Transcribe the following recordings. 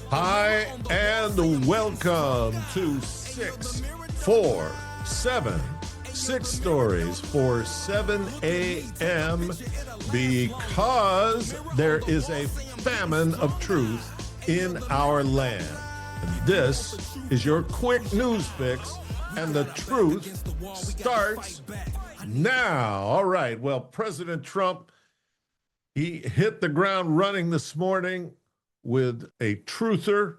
Hi, and welcome to 647, 6 stories for 7 a.m. because there is a famine of truth in our land. And this is your quick news fix, and the truth starts now. All right, well, President Trump, he hit the ground running this morning with a truther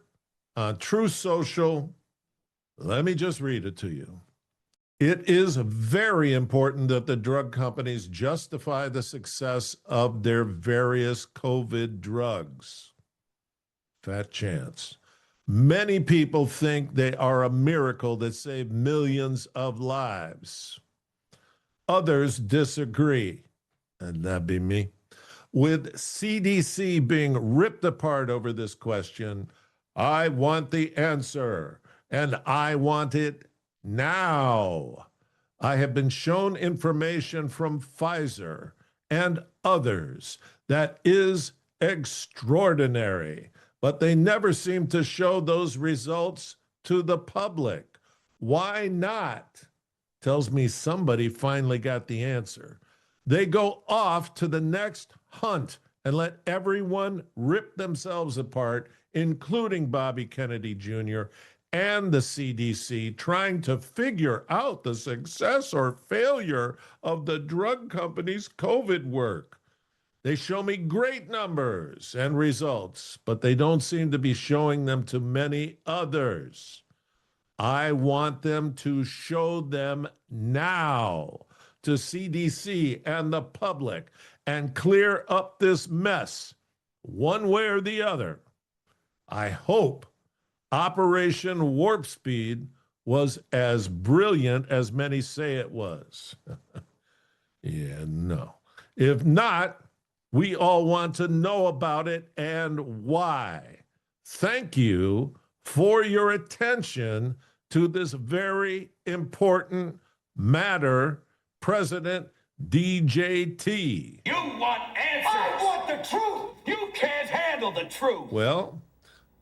on Truth Social. Let me just read it to you. It is very important that the drug companies justify the success of their various COVID drugs. Fat chance. Many people think they are a miracle that saved millions of lives. Others disagree, and that'd be me. With CDC being ripped apart over this question, I want the answer, and I want it now. I have been shown information from Pfizer and others that is extraordinary, but they never seem to show those results to the public. Why not? Tells me somebody finally got the answer. They go off to the next hunt and let everyone rip themselves apart, including Bobby Kennedy Jr. and the CDC, trying to figure out the success or failure of the drug companies' COVID work. They show me great numbers and results, but they don't seem to be showing them to many others. I want them to show them now to CDC and the public and clear up this mess one way or the other. I hope Operation Warp Speed was as brilliant as many say it was. Yeah, no. If not, we all want to know about it and why. Thank you for your attention to this very important matter, President DJT. You want answers. I want the truth. You can't handle the truth. Well,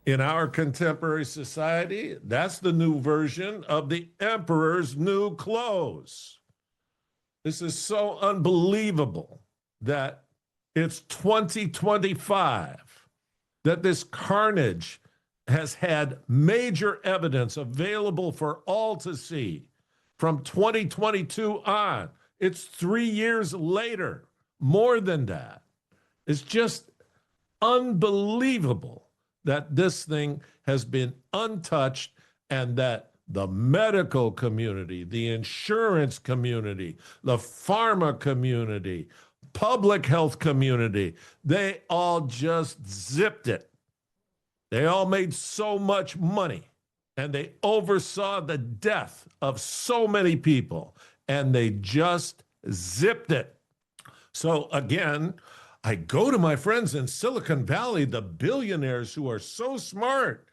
in our contemporary society, that's the new version of the emperor's new clothes. This is so unbelievable that it's 2025, that this carnage has had major evidence available for all to see from 2022 on. It's 3 years later, more than that. It's just unbelievable that this thing has been untouched and that the medical community, the insurance community, the pharma community, public health community, they all just zipped it. They all made so much money, and they oversaw the death of so many people, and they just zipped it. So again, I go to my friends in Silicon Valley, the billionaires who are so smart,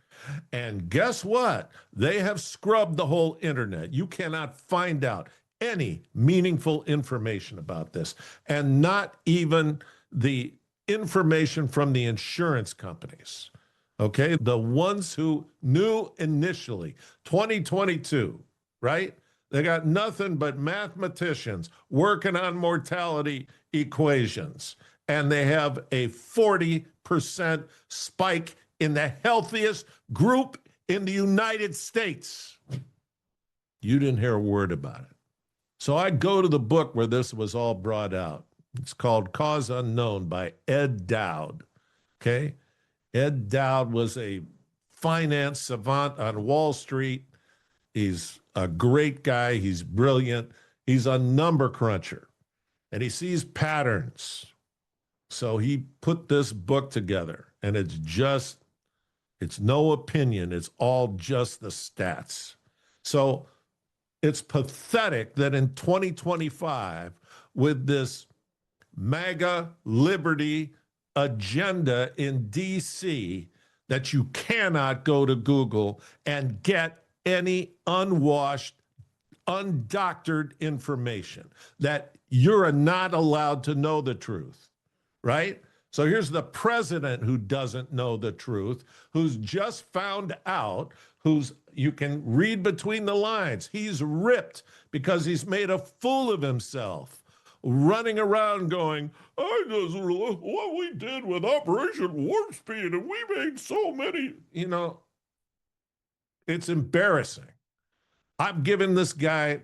and guess what? They have scrubbed the whole internet. You cannot find out any meaningful information about this, and not even the information from the insurance companies. Okay, the ones who knew initially, 2022, right? They got nothing but mathematicians working on mortality equations, and they have a 40% spike in the healthiest group in the United States. You didn't hear a word about it. So I go to the book where this was all brought out. It's called Cause Unknown by Ed Dowd, okay? Ed Dowd was a finance savant on Wall Street. He's a great guy. He's brilliant. He's a number cruncher, and he sees patterns. So he put this book together, and it's no opinion. It's all just the stats. So it's pathetic that in 2025, with this MAGA liberty agenda in DC, that you cannot go to Google and get any unwashed, undoctored information, that you're not allowed to know the truth, right? So here's the president who doesn't know the truth, who's just found out, you can read between the lines. He's ripped because he's made a fool of himself, running around going, I just what we did with Operation Warp Speed, and we made so many, it's embarrassing. I'm giving this guy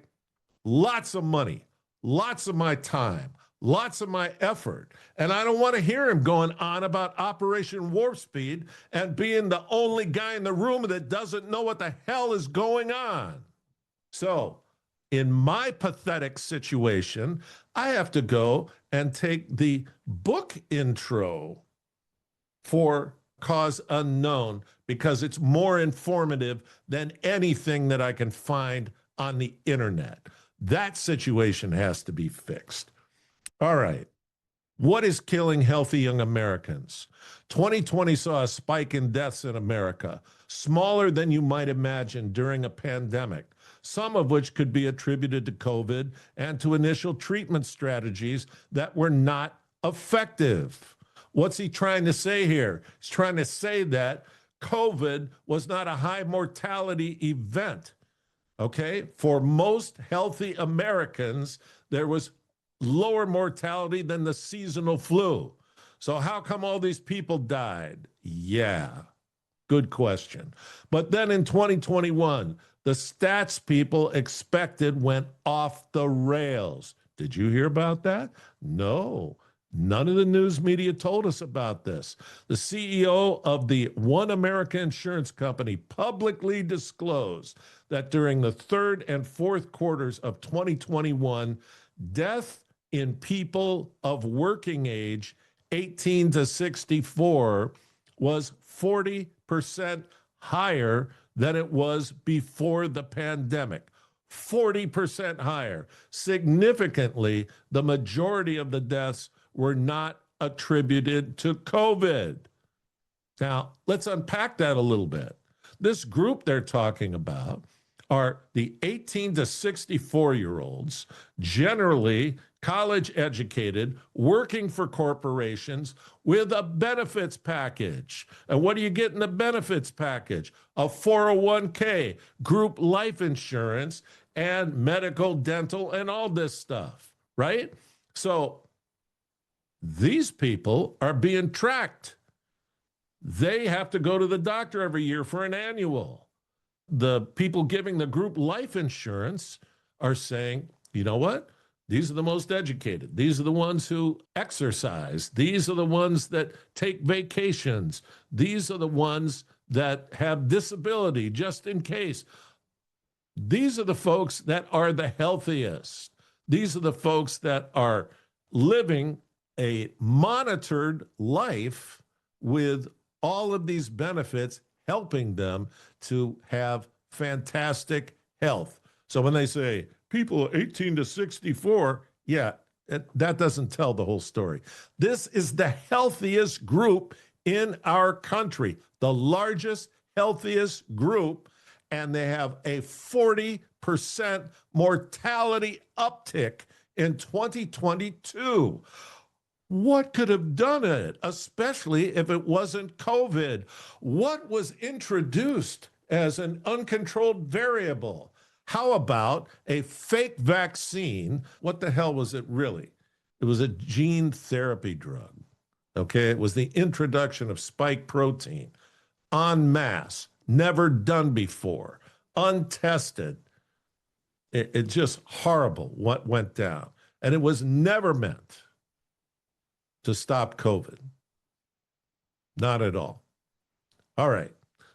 lots of money, lots of my time, lots of my effort. And I don't want to hear him going on about Operation Warp Speed and being the only guy in the room that doesn't know what the hell is going on. So in my pathetic situation, I have to go and take the book intro for Cause Unknown because it's more informative than anything that I can find on the internet. That situation has to be fixed. All right. What is killing healthy young Americans? 2020 saw a spike in deaths in America, smaller than you might imagine during a pandemic, some of which could be attributed to COVID and to initial treatment strategies that were not effective. What's he trying to say here? He's trying to say that COVID was not a high mortality event. Okay, for most healthy Americans, there was lower mortality than the seasonal flu. So how come all these people died? Yeah, good question. But then in 2021, the stats people expected went off the rails. Did you hear about that? No. None of the news media told us about this. The CEO of the One America Insurance Company publicly disclosed that during the third and fourth quarters of 2021, death in people of working age 18 to 64 was 40% higher than it was before the pandemic. 40% higher. Significantly, the majority of the deaths were not attributed to COVID. Now, let's unpack that a little bit. This group they're talking about are the 18 to 64-year-olds, generally college educated, working for corporations with a benefits package. And what do you get in the benefits package? A 401k, group life insurance, and medical, dental, and all this stuff, right? So these people are being tracked. They have to go to the doctor every year for an annual. The people giving the group life insurance are saying, you know what? These are the most educated. These are the ones who exercise. These are the ones that take vacations. These are the ones that have disability just in case. These are the folks that are the healthiest. These are the folks that are living a monitored life with all of these benefits helping them to have fantastic health. So when they say people 18 to 64, yeah, that doesn't tell the whole story. This is the healthiest group in our country, the largest, healthiest group, and they have a 40% mortality uptick in 2022. What could have done it, especially if it wasn't COVID? What was introduced as an uncontrolled variable? How about a fake vaccine? What the hell was it really? It was a gene therapy drug, okay? It was the introduction of spike protein en masse, never done before, untested. It's just horrible what went down. And it was never meant to stop COVID. Not at all. All right.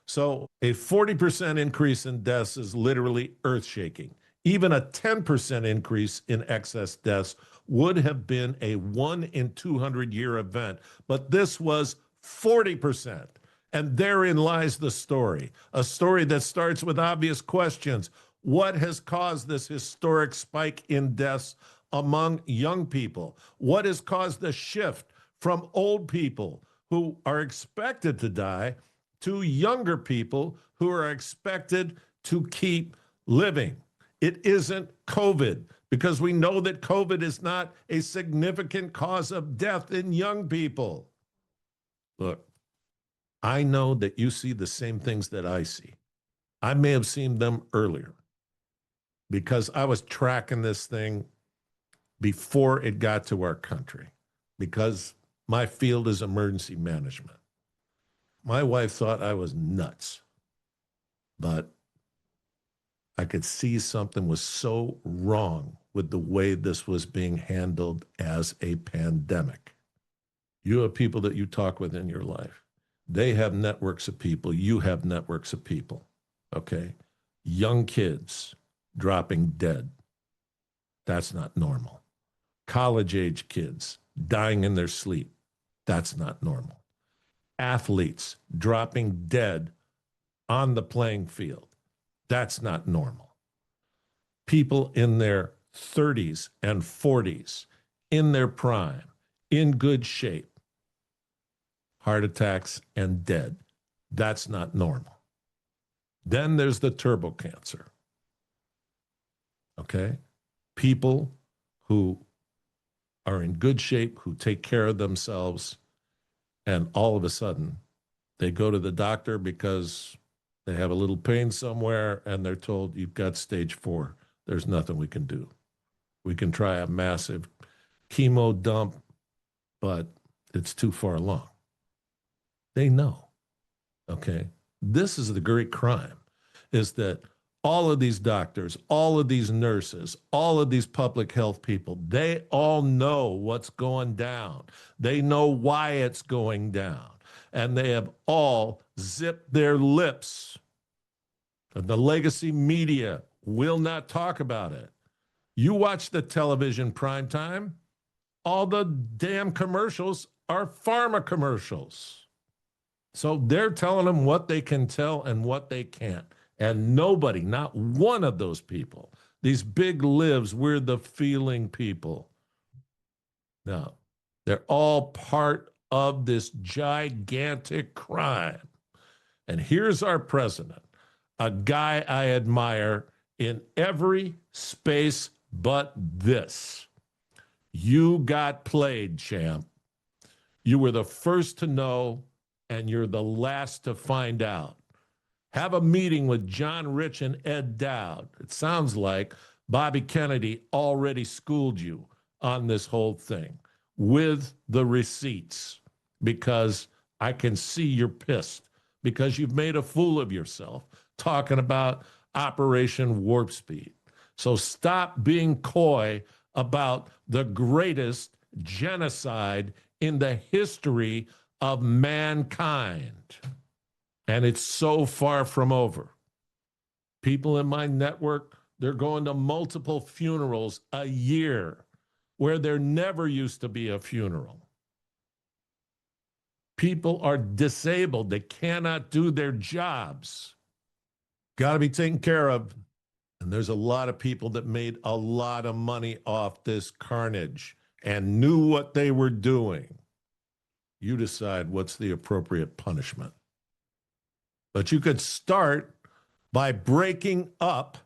So a 40% increase in deaths is literally earth-shaking. Even a 10% increase in excess deaths would have been a 1 in 200-year event, but this was 40%. And therein lies the story, a story that starts with obvious questions. What has caused this historic spike in deaths among young people? What has caused the shift from old people who are expected to die to younger people who are expected to keep living? It isn't COVID, because we know that COVID is not a significant cause of death in young people. Look, I know that you see the same things that I see. I may have seen them earlier because I was tracking this thing before it got to our country, because my field is emergency management. My wife thought I was nuts, but I could see something was so wrong with the way this was being handled as a pandemic. You have people that you talk with in your life. They have networks of people. You have networks of people, okay? Young kids dropping dead. That's not normal. College-age kids dying in their sleep. That's not normal. Athletes dropping dead on the playing field. That's not normal. People in their 30s and 40s, in their prime, in good shape, heart attacks and dead. That's not normal. Then there's the turbo cancer. Okay? People who are in good shape, who take care of themselves, and all of a sudden they go to the doctor because they have a little pain somewhere and they're told, you've got stage 4. There's nothing we can do. We can try a massive chemo dump, but it's too far along. They know, okay? This is the great crime, is that all of these doctors, all of these nurses, all of these public health people, they all know what's going down. They know why it's going down. And they have all zipped their lips. And the legacy media will not talk about it. You watch the television prime time, all the damn commercials are pharma commercials. So they're telling them what they can tell and what they can't. And nobody, not one of those people, these big lives, we're the feeling people. No, they're all part of this gigantic crime. And here's our president, a guy I admire in every space but this. You got played, champ. You were the first to know, and you're the last to find out. Have a meeting with John Rich and Ed Dowd. It sounds like Bobby Kennedy already schooled you on this whole thing with the receipts, because I can see you're pissed because you've made a fool of yourself talking about Operation Warp Speed. So stop being coy about the greatest genocide in the history of mankind. And it's so far from over. People in my network, they're going to multiple funerals a year where there never used to be a funeral. People are disabled. They cannot do their jobs. Got to be taken care of. And there's a lot of people that made a lot of money off this carnage and knew what they were doing. You decide what's the appropriate punishment. But you could start by breaking up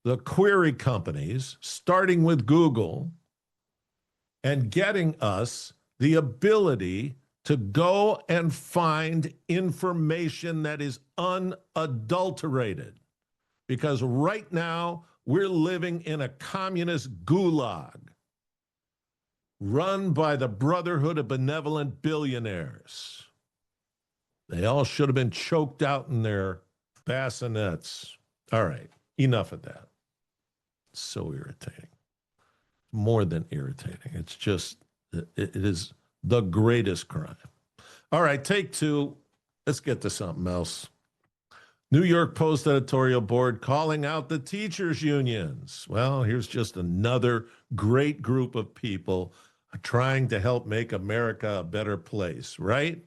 the query companies, starting with Google, and getting us the ability to go and find information that is unadulterated. Because right now, we're living in a communist gulag run by the Brotherhood of Benevolent Billionaires. They all should have been choked out in their bassinets. All right, enough of that. It's so irritating. More than irritating. It's just, it is the greatest crime. All right, take 2. Let's get to something else. New York Post editorial board calling out the teachers' unions. Well, here's just another great group of people trying to help make America a better place, right?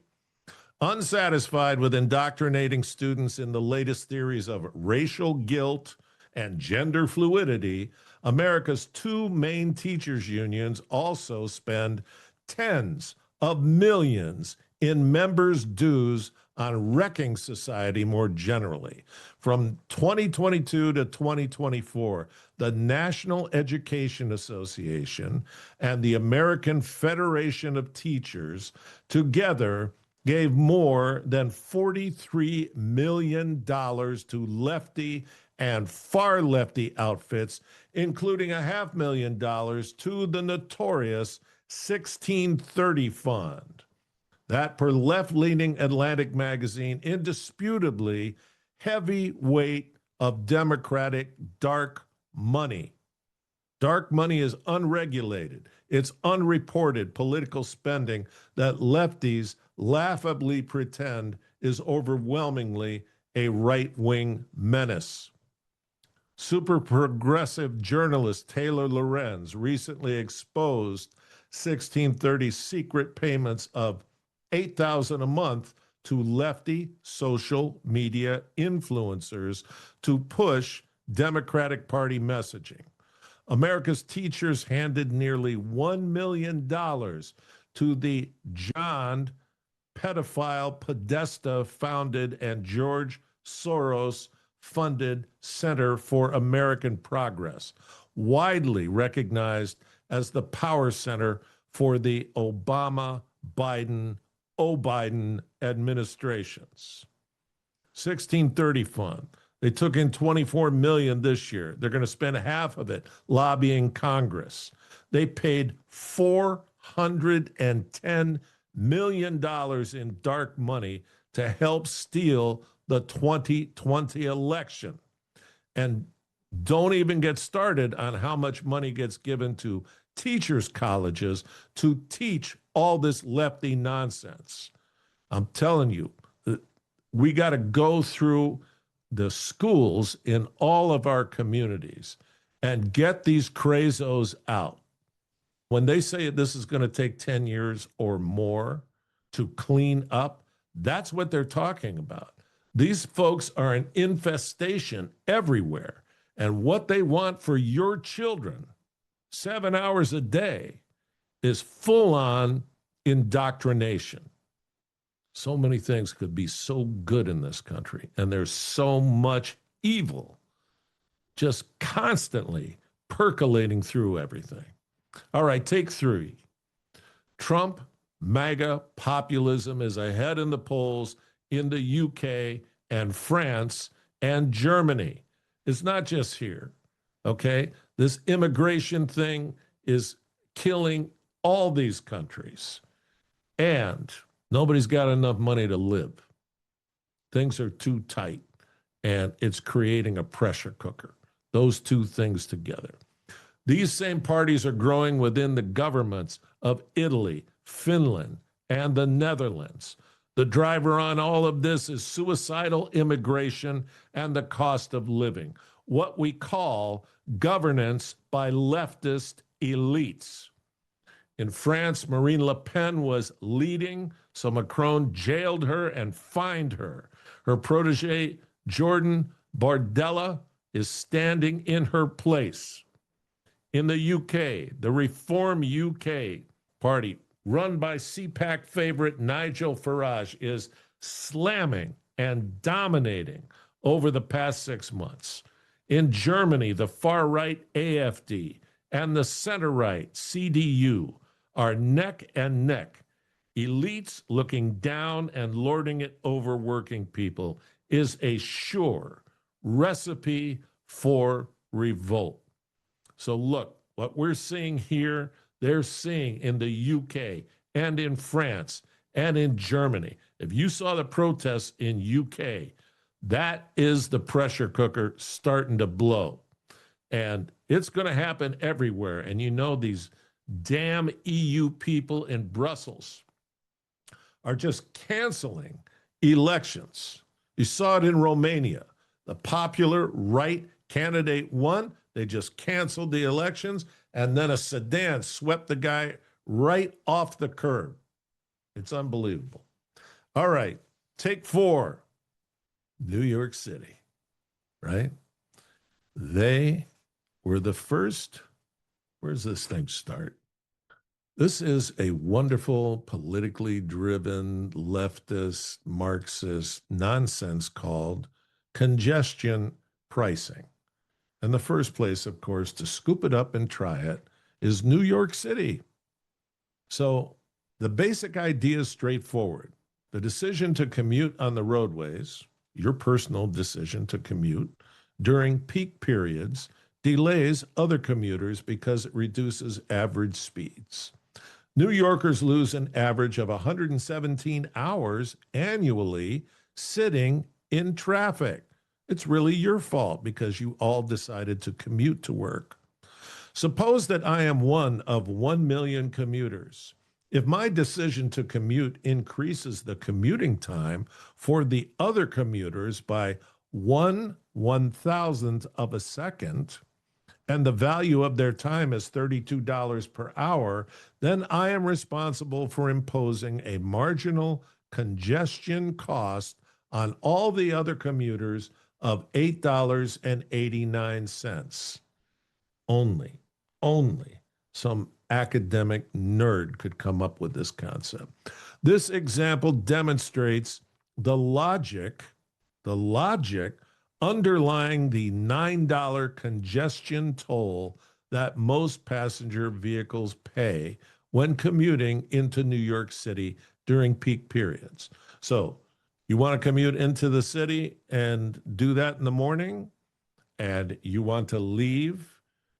Unsatisfied with indoctrinating students in the latest theories of racial guilt and gender fluidity, America's 2 main teachers' unions also spend tens of millions in members' dues on wrecking society more generally. From 2022 to 2024, the National Education Association and the American Federation of Teachers together gave more than $43 million to lefty and far lefty outfits, including $500,000 to the notorious 1630 Fund. That, per left-leaning Atlantic magazine, indisputably heavy weight of Democratic dark money. Dark money is unregulated. It's unreported political spending that lefties laughably pretend is overwhelmingly a right-wing menace. Super progressive journalist Taylor Lorenz recently exposed 1630 secret payments of $8,000 a month to lefty social media influencers to push Democratic Party messaging. America's teachers handed nearly $1 million to the John pedophile Podesta founded and George Soros funded Center for American Progress, widely recognized as the power center for the Obama-Biden, O'Biden administrations. 1630 Fund. They took in $24 million this year. They're going to spend half of it lobbying Congress. They paid $410 million in dark money to help steal the 2020 election. And don't even get started on how much money gets given to teachers' colleges to teach all this lefty nonsense. I'm telling you, we got to go through the schools in all of our communities and get these crazos out. When they say this is going to take 10 years or more to clean up, that's what they're talking about. These folks are an infestation everywhere. And what they want for your children, 7 hours a day, is full-on indoctrination. So many things could be so good in this country, and there's so much evil just constantly percolating through everything. All right, take 3. Trump, MAGA, populism is ahead in the polls in the UK and France and Germany. It's not just here, okay? This immigration thing is killing all these countries. And nobody's got enough money to live. Things are too tight, and it's creating a pressure cooker. Those two things together. These same parties are growing within the governments of Italy, Finland, and the Netherlands. The driver on all of this is suicidal immigration and the cost of living, what we call governance by leftist elites. In France, Marine Le Pen was leading, so Macron jailed her and fined her. Her protege, Jordan Bardella, is standing in her place. In the UK, the Reform UK party, run by CPAC favorite Nigel Farage, is slamming and dominating over the past 6 months. In Germany, the far-right AfD and the center-right CDU are neck and neck. Elites looking down and lording it over working people is a sure recipe for revolt. So look, what we're seeing here, they're seeing in the UK and in France and in Germany. If you saw the protests in UK, that is the pressure cooker starting to blow. And it's going to happen everywhere. And you know, these damn EU people in Brussels are just canceling elections. You saw it in Romania. The popular right candidate won. They just canceled the elections, and then a sedan swept the guy right off the curb. It's unbelievable. All right, take 4. New York City, right? They were the first. Where's this thing start? This is a wonderful, politically driven, leftist, Marxist nonsense called congestion pricing. And the first place, of course, to scoop it up and try it is New York City. So the basic idea is straightforward. The decision to commute on the roadways, your personal decision to commute during peak periods, delays other commuters because it reduces average speeds. New Yorkers lose an average of 117 hours annually sitting in traffic. It's really your fault because you all decided to commute to work. Suppose that I am one of 1 million commuters. If my decision to commute increases the commuting time for the other commuters by 1/1000th of a second, and the value of their time is $32 per hour, then I am responsible for imposing a marginal congestion cost on all the other commuters of $8.89. Only some academic nerd could come up with this concept. This example demonstrates the logic underlying the $9 congestion toll that most passenger vehicles pay when commuting into New York City during peak periods. So you want to commute into the city and do that in the morning, and you want to leave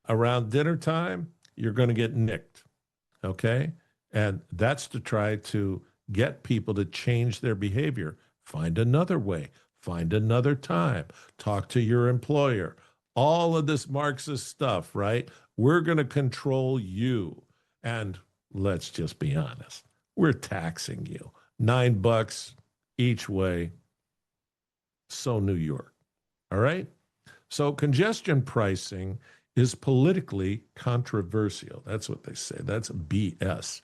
around dinner time, you're going to get nicked, okay? And that's to try to get people to change their behavior. Find another way. Find another time. Talk to your employer. All of this Marxist stuff, right? We're going to control you. And let's just be honest. We're taxing you. $9 each way. So New York. All right? So congestion pricing is politically controversial. That's what they say. That's BS.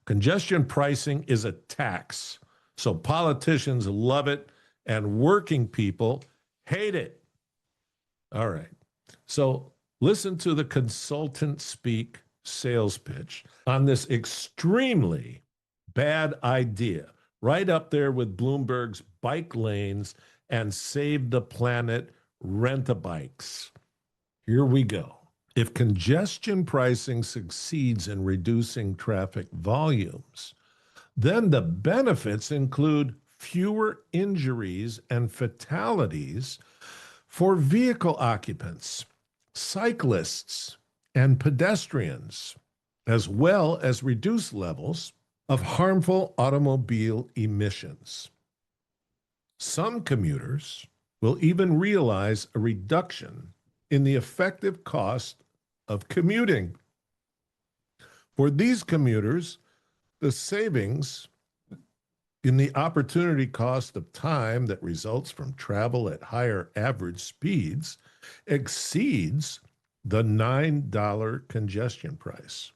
Congestion pricing is a tax. So politicians love it and working people hate it. All right. So listen to the consultant speak sales pitch on this extremely bad idea, right up there with Bloomberg's bike lanes and save the planet rent-a-bikes. Here we go. If congestion pricing succeeds in reducing traffic volumes, then the benefits include fewer injuries and fatalities for vehicle occupants, cyclists, and pedestrians, as well as reduced levels of harmful automobile emissions. Some commuters will even realize a reduction in the effective cost of commuting. For these commuters, the savings in the opportunity cost of time that results from travel at higher average speeds exceeds the $9 congestion price.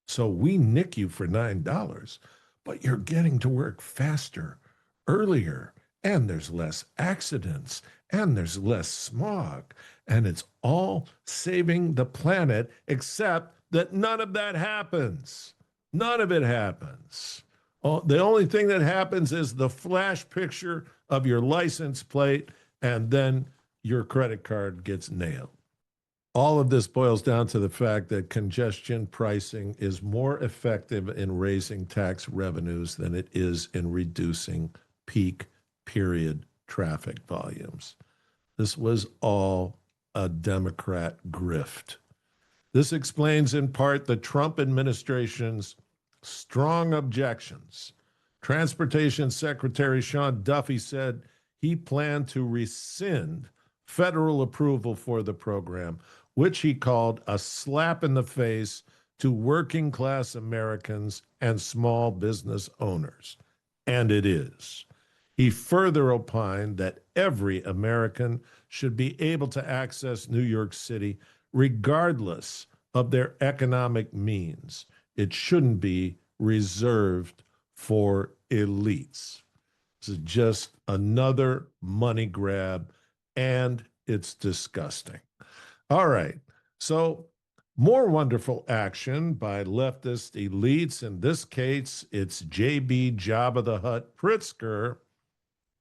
So we nick you for $9, but you're getting to work faster, earlier, and there's less accidents, and there's less smog, and it's all saving the planet, except that none of that happens. None of it happens. Oh, the only thing that happens is the flash picture of your license plate, and then your credit card gets nailed. All of this boils down to the fact that congestion pricing is more effective in raising tax revenues than it is in reducing peak period traffic volumes. This was all a Democrat grift. This explains in part the Trump administration's strong objections. Transportation Secretary Sean Duffy said he planned to rescind federal approval for the program, which he called a slap in the face to working class Americans and small business owners. And it is. He further opined that every American should be able to access New York City regardless of their economic means. It shouldn't be reserved for elites. This is just another money grab, and it's disgusting. All right, so more wonderful action by leftist elites. In this case, it's J.B. Jabba the Hutt Pritzker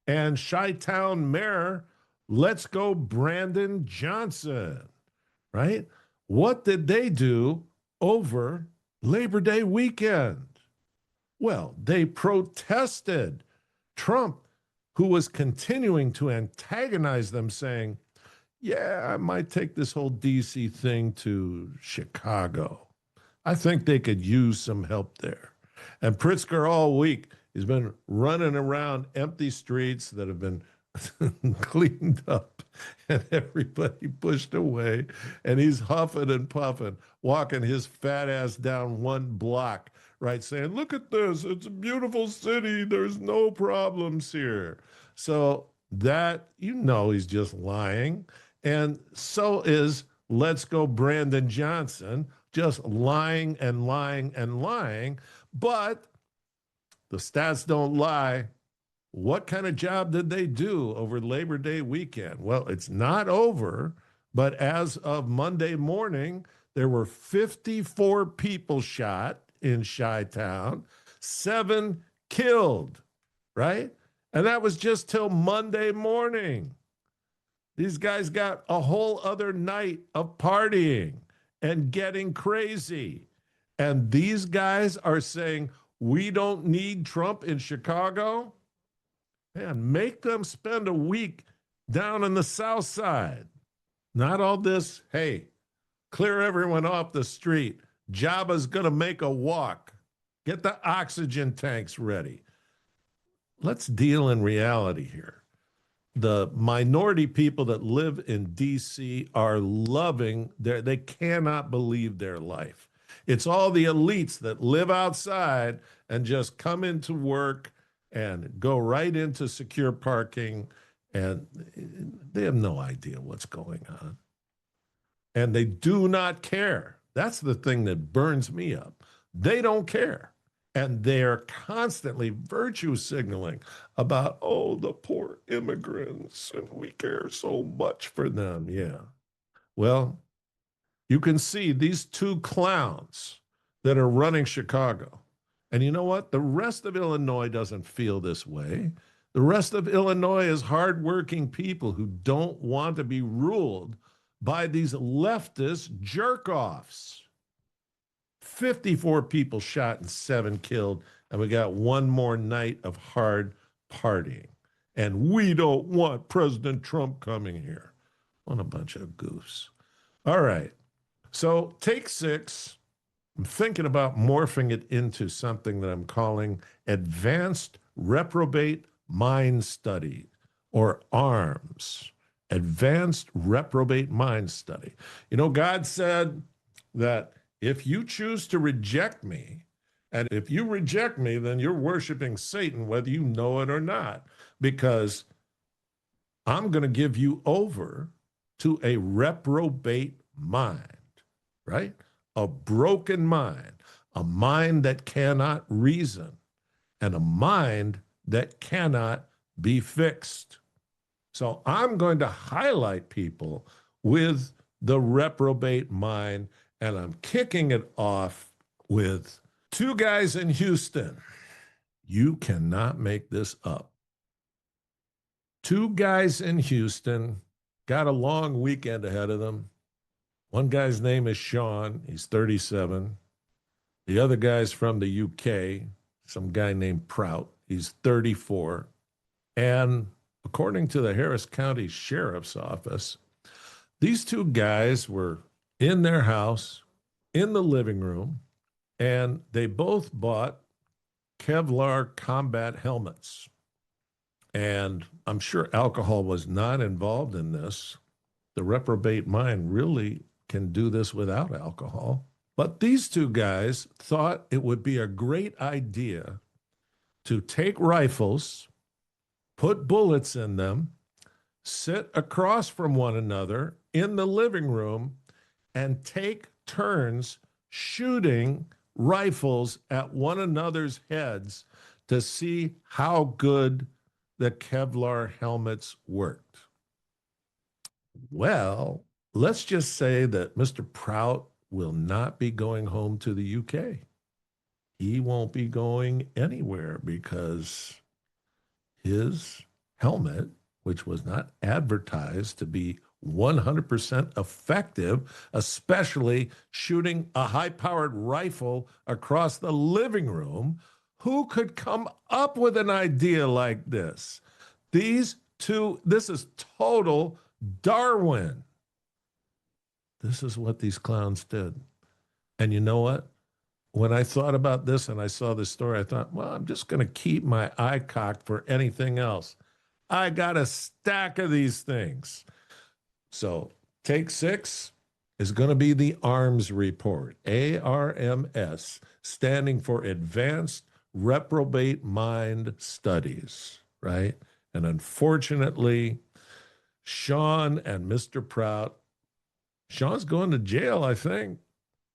and Chi-Town Mayor, let's go Brandon Johnson, right? What did they do over Labor Day weekend? Well, they protested Trump, who was continuing to antagonize them, saying, yeah, I might take this whole DC thing to Chicago. I think they could use some help there. And Pritzker all week has been running around empty streets that have been cleaned up and everybody pushed away. And he's huffing and puffing, walking his fat ass down one block, right? Saying, look at this. It's a beautiful city. There's no problems here. So that, he's just lying. And so is Let's Go Brandon Johnson, just lying and lying and lying. But the stats don't lie. What kind of job did they do over Labor Day weekend? Well, it's not over, but as of Monday morning, there were 54 people shot in Chi-Town, 7 killed, right? And that was just till Monday morning. These guys got a whole other night of partying and getting crazy. And these guys are saying, we don't need Trump in Chicago. Man, make them spend a week down in the South Side. Not all this, hey, clear everyone off the street. Jabba's going to make a walk. Get the oxygen tanks ready. Let's deal in reality here. The minority people that live in D.C. are loving they cannot believe their life. It's all the elites that live outside and just come into work and go right into secure parking, and they have no idea what's going on. And they do not care. That's the thing that burns me up. They don't care. And they're constantly virtue signaling about, oh, the poor immigrants, and we care so much for them. Yeah. Well, you can see these two clowns that are running Chicago. And you know what? The rest of Illinois doesn't feel this way. The rest of Illinois is hardworking people who don't want to be ruled by these leftist jerk-offs. 54 people shot and 7 killed, and we got one more night of hard partying. And we don't want President Trump coming here. What a bunch of goofs. All right. So take 6. I'm thinking about morphing it into something that I'm calling Advanced Reprobate Mind Study, or ARMS. Advanced Reprobate Mind Study. God said that if you choose to reject me, and if you reject me, then you're worshiping Satan, whether you know it or not, because I'm going to give you over to a reprobate mind, right? A broken mind, a mind that cannot reason, and a mind that cannot be fixed. So I'm going to highlight people with the reprobate mind, and I'm kicking it off with 2 guys in Houston. You cannot make this up. 2 guys in Houston got a long weekend ahead of them. One guy's name is Sean. He's 37. The other guy's from the UK, some guy named Prout. He's 34. And according to the Harris County Sheriff's Office, these 2 guys were in their house, in the living room, and they both bought Kevlar combat helmets. And I'm sure alcohol was not involved in this. The reprobate mind really can do this without alcohol. But these 2 guys thought it would be a great idea to take rifles, put bullets in them, sit across from one another in the living room, and take turns shooting rifles at one another's heads to see how good the Kevlar helmets worked. Well, let's just say that Mr. Prout will not be going home to the UK. He won't be going anywhere because his helmet, which was not advertised to be 100% effective, especially shooting a high-powered rifle across the living room, Who could come up with an idea like this? These two, this is total Darwin. This is what these clowns did. And you know what? When I thought about this and I saw this story, I thought, well, I'm just going to keep my eye cocked for anything else. I got a stack of these things. So take 6 is going to be the ARMS report, ARMS, standing for Advanced Reprobate Mind Studies, right? And unfortunately, Sean and Mr. Prout, Sean's going to jail, I think.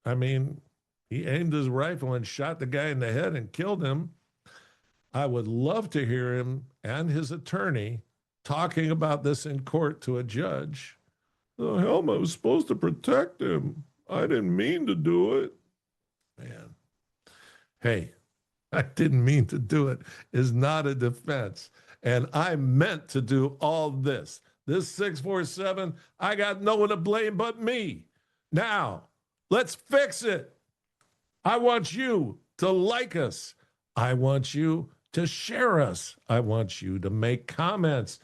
I mean, he aimed his rifle and shot the guy in the head and killed him. I would love to hear him and his attorney talking about this in court to a judge. The hell, I was supposed to protect him. I didn't mean to do it. Man, hey, I didn't mean to do it is not a defense. And I meant to do all this. This 647, I got no one to blame but me. Now, let's fix it. I want you to like us. I want you to share us. I want you to make comments.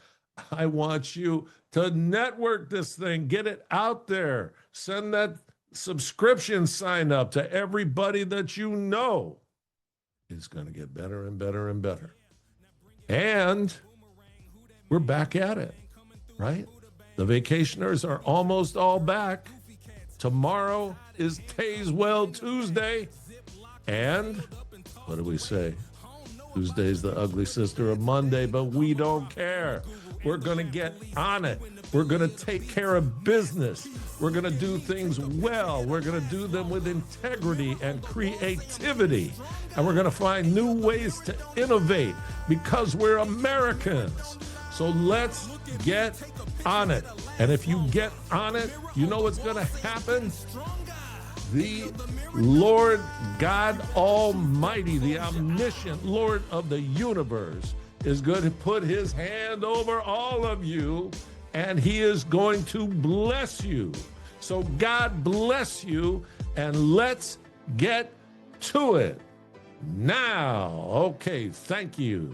I want you to network this thing, get it out there. Send that subscription sign up to everybody that you know. It's going to get better and better and better. And we're back at it, right? The vacationers are almost all back. Tomorrow is Tayswell Tuesday. And what do we say? Tuesday's the ugly sister of Monday, but we don't care. We're going to get on it. We're going to take care of business. We're going to do things well. We're going to do them with integrity and creativity. And we're going to find new ways to innovate because we're Americans. So let's get on it. And if you get on it, you know what's going to happen? The Lord God Almighty, the omniscient Lord of the universe, is going to put his hand over all of you, and he is going to bless you. So God bless you, and let's get to it now. Okay, thank you.